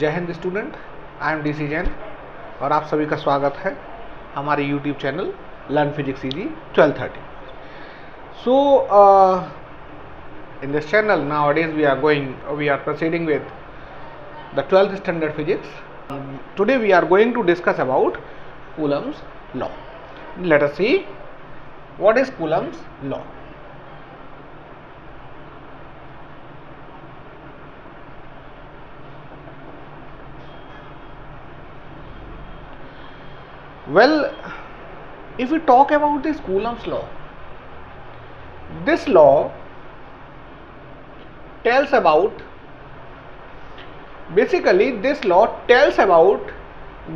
जय Hind student, I am DC Jain और आप सभी का स्वागत है हमारे YouTube channel learn physics easy 1230. So in this channel nowadays we are proceeding with the 12th standard physics. Today we are going to discuss about Coulomb's law. Let us see what is Coulomb's law. Well, if we talk about this Coulomb's law, this law tells about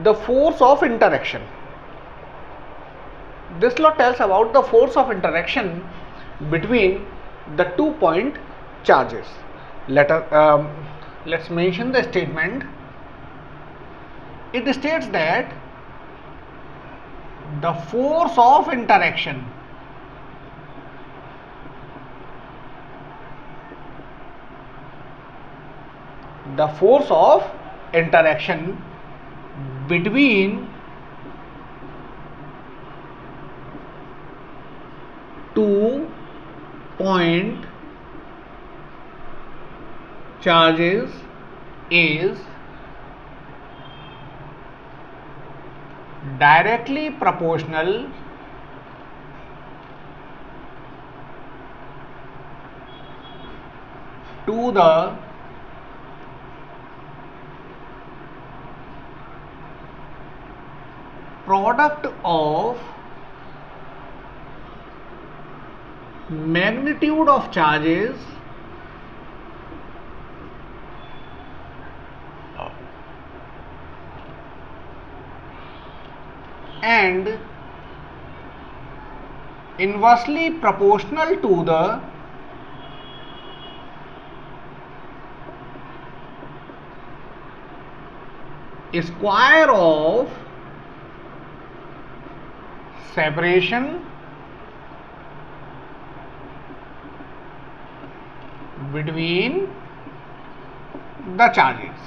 the force of interaction. This law tells about the force of interaction between the 2-point charges. Let's mention the statement. It states that the force of interaction between 2-point charges is directly proportional to the product of magnitude of charges and inversely proportional to the square of separation between the charges.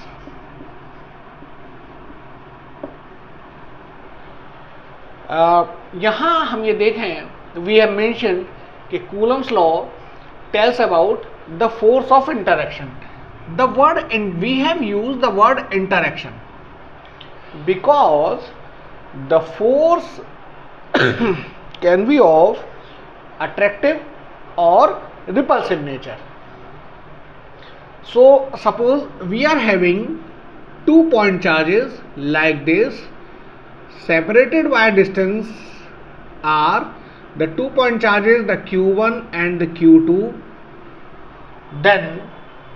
यहाँ हम ये देखें, we have mentioned कि Coulomb's law tells about the force of interaction. We have used the word interaction because the force can be of attractive or repulsive nature. So suppose we are having 2-point charges like this, separated by distance are the 2-point charges, the Q1 and the Q2. Then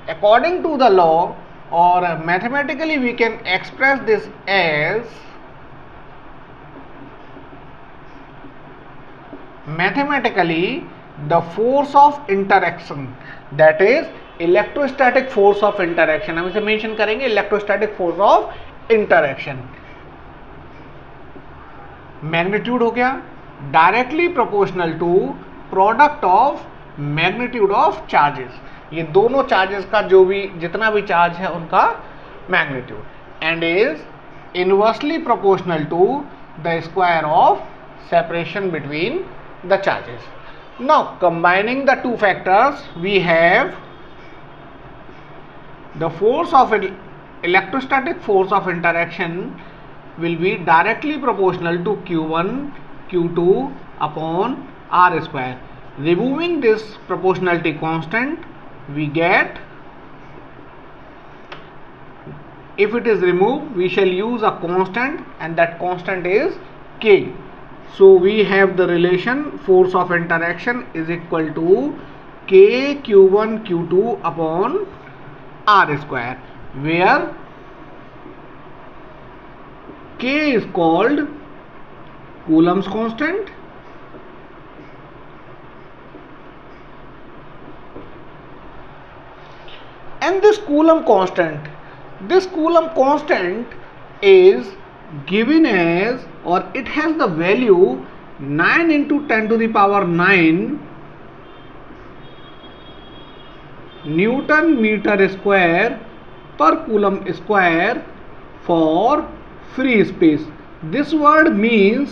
according to the law, or mathematically we can express this as the force of interaction, that is electrostatic force of interaction. हम इसे mention करेंगे electrostatic force of interaction. Magnitude हो गया directly proportional to product of magnitude of charges. ये दोनों charges का जितना भी चार्ज है उनका magnitude, and is inversely proportional to the square of separation between the charges. Now combining the two factors we have the force of electrostatic force of interaction will be directly proportional to Q1 Q2 upon R square. Removing this proportionality constant, we get, if it is removed, we shall use a constant, and that constant is K. So we have the relation force of interaction is equal to K Q1 Q2 upon R square, where K is called Coulomb's constant and this Coulomb constant is given as, or it has the value 9 into 10 to the power 9 Newton meter square per coulomb square for free space. This word means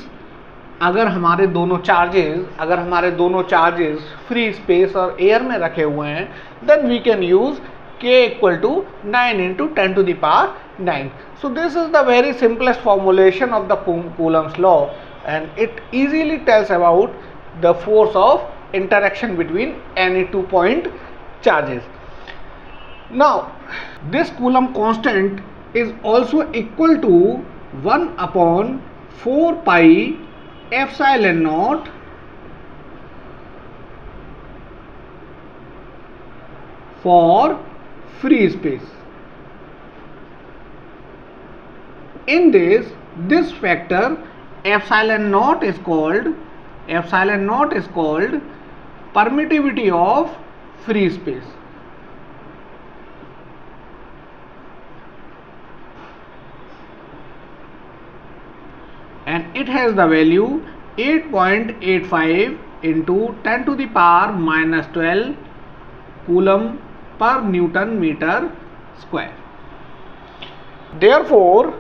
अगर हमारे दोनों charges free space और air में रखे हुए हैं, then we can use k equal to 9 into 10 to the power 9. So this is the very simplest formulation of the Coulomb's law, and it easily tells about the force of interaction between any 2 point charges. Now this Coulomb constant is also equal to 1 upon 4 pi epsilon naught for free space. In this factor epsilon naught is called permittivity of free space. And it has the value 8.85 into 10 to the power minus 12 coulomb per Newton meter square. Therefore,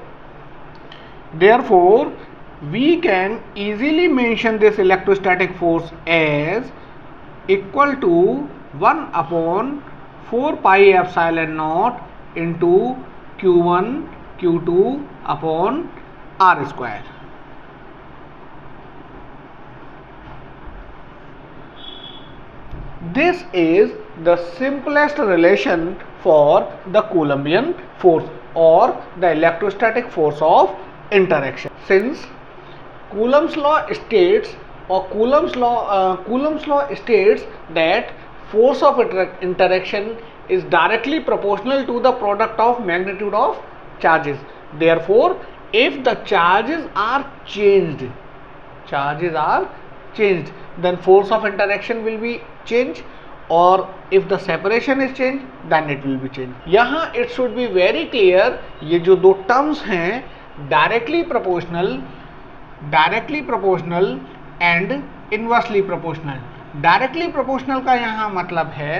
we can easily mention this electrostatic force as equal to 1 upon 4 pi epsilon naught into Q1 Q2 upon R square. This is the simplest relation for the Coulombian force or the electrostatic force of interaction. Since Coulomb's law states that force of interaction is directly proportional to the product of magnitude of charges. Therefore, if the charges are changed, then force of interaction will be changed, or if the separation is changed, then it will be changed. यहाँ it should be very clear, ये जो दो terms हैं directly proportional and inversely proportional. Directly proportional का यहाँ मतलब है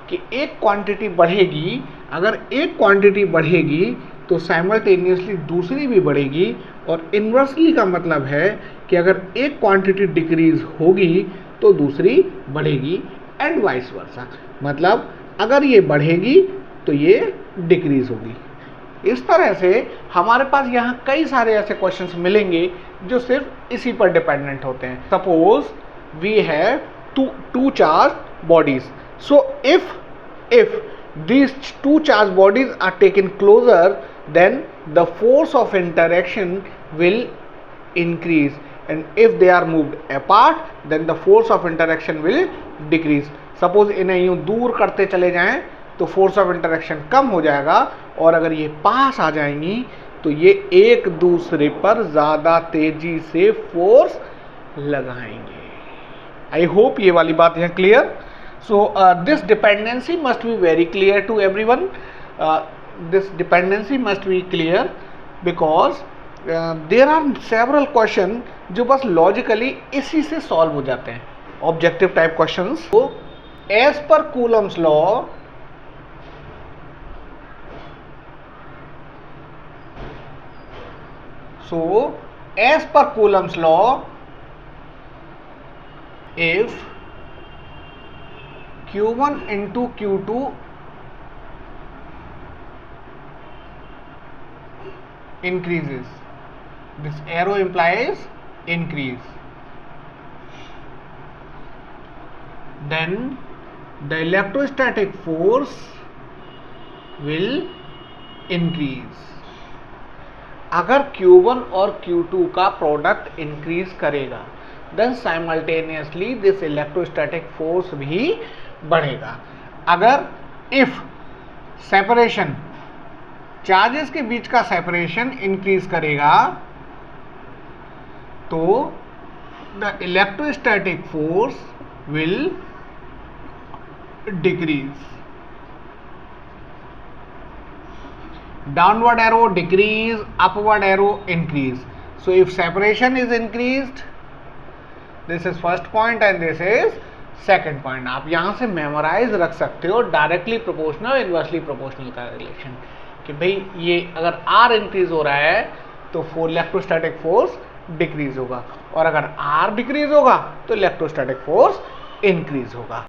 कि एक क्वांटिटी बढ़ेगी, अगर एक क्वांटिटी बढ़ेगी तो साइमल्टेनियसली दूसरी भी बढ़ेगी, और इन्वर्सली का मतलब है कि अगर एक क्वांटिटी डिक्रीज होगी तो दूसरी बढ़ेगी, एंड वाइस वर्सा. मतलब अगर ये बढ़ेगी तो ये डिक्रीज होगी. इस तरह से हमारे पास यहाँ कई सारे ऐसे क्वेश्चंस मिलेंगे जो सिर्फ इसी पर डिपेंडेंट होते हैं. Suppose we have two charge bodies. So if these two charged bodies are taken closer, then the force of interaction will increase, and if they are moved apart, then the force of interaction will decrease. Suppose इन्हें यूं दूर करते चले जाएं तो force of interaction कम हो जाएगा, और अगर ये पास आ जाएंगी तो ये एक दूसरे पर ज़्यादा तेजी से फोर्स लगाएंगे. आई होप ये वाली बात यहाँ clear. So this dependency must be very clear to everyone. This dependency must be clear because there are several questions जो बस logically इसी से solve हो जाते हैं, objective type questions. So as per Coulomb's law, if Q1 into Q2 increases, this arrow implies increase, then the electrostatic force will increase. अगर Q1 और Q2 का प्रोडक्ट इंक्रीज करेगा, देन साइमल्टेनियसली दिस इलेक्ट्रोस्टैटिक फोर्स भी बढ़ेगा. अगर if separation, charges के बीच का सेपरेशन इंक्रीज करेगा तो the electrostatic force will decrease. Downward arrow decrease, upward arrow increase. So if separation is increased, this is first point and this is second point. आप यहाँ से मेमोराइज रख सकते हो डायरेक्टली प्रोपोर्शनल इनवर्सली प्रोपोर्शनल का relation. कि भाई ये अगर R इंक्रीज हो रहा है तो इलेक्ट्रोस्टैटिक फोर्स डिक्रीज होगा, और अगर R डिक्रीज होगा तो इलेक्ट्रोस्टैटिक फोर्स इंक्रीज होगा।